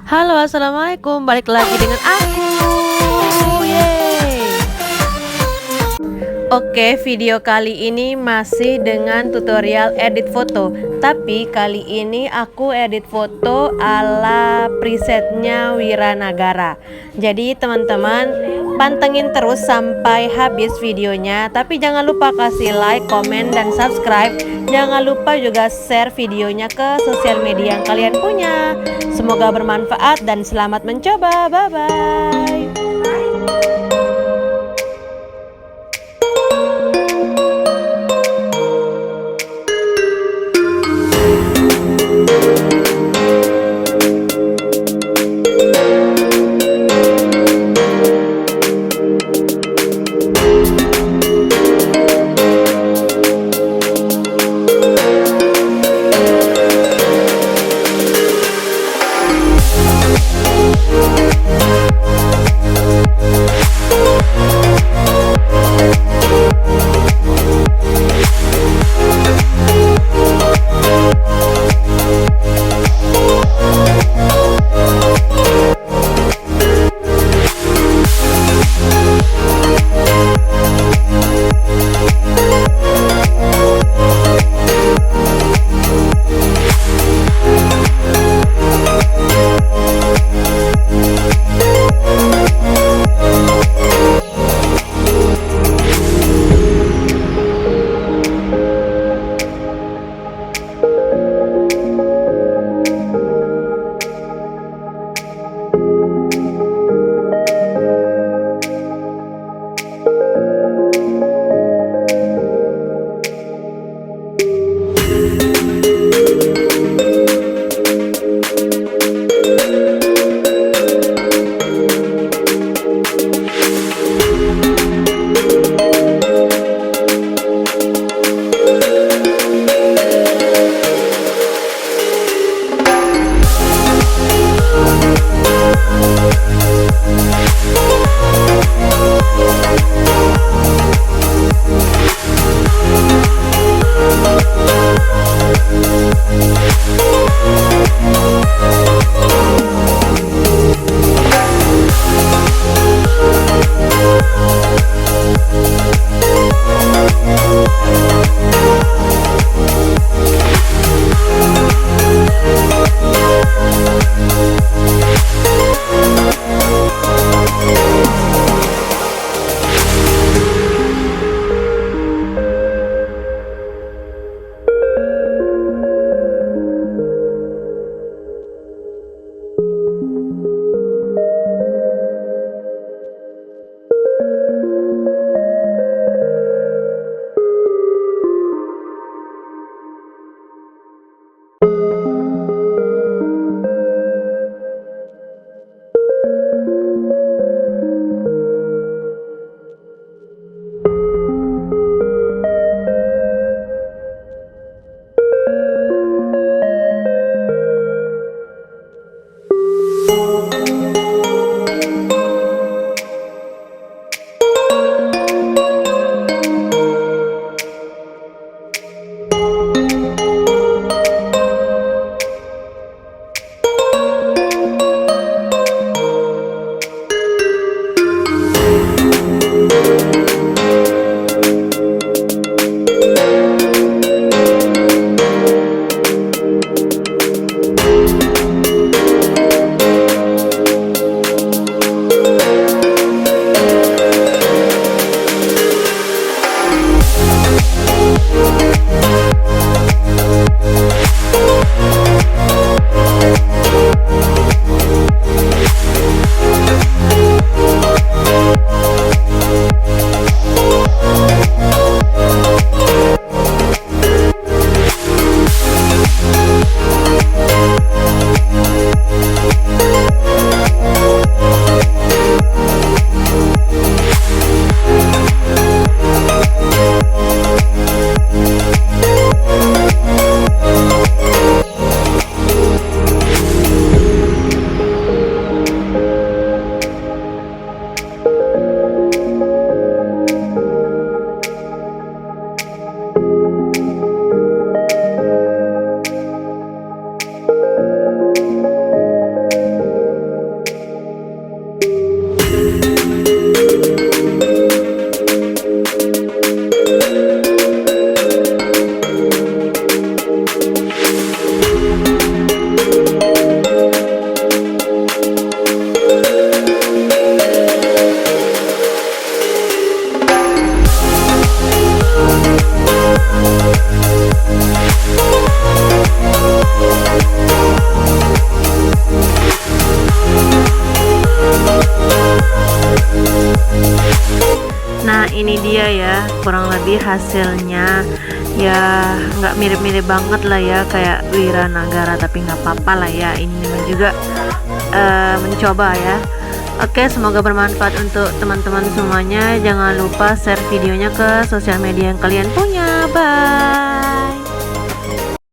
Halo, assalamualaikum. Balik lagi dengan aku. Yeay. Oke, video kali ini masih dengan tutorial edit foto. Tapi kali ini aku edit foto ala presetnya Wira Nagara. Jadi teman-teman pantengin terus sampai habis videonya. Tapi jangan lupa kasih like, komen, dan subscribe. Jangan lupa juga share videonya ke sosial media yang kalian punya. Semoga bermanfaat dan selamat mencoba. Bye-bye. kurang lebih hasilnya ya nggak mirip-mirip banget lah ya kayak Wira Nagara, tapi nggak apa-apa lah ya, ini juga mencoba ya. Oke, semoga bermanfaat untuk teman-teman semuanya. Jangan lupa share videonya ke sosial media yang kalian punya. Bye.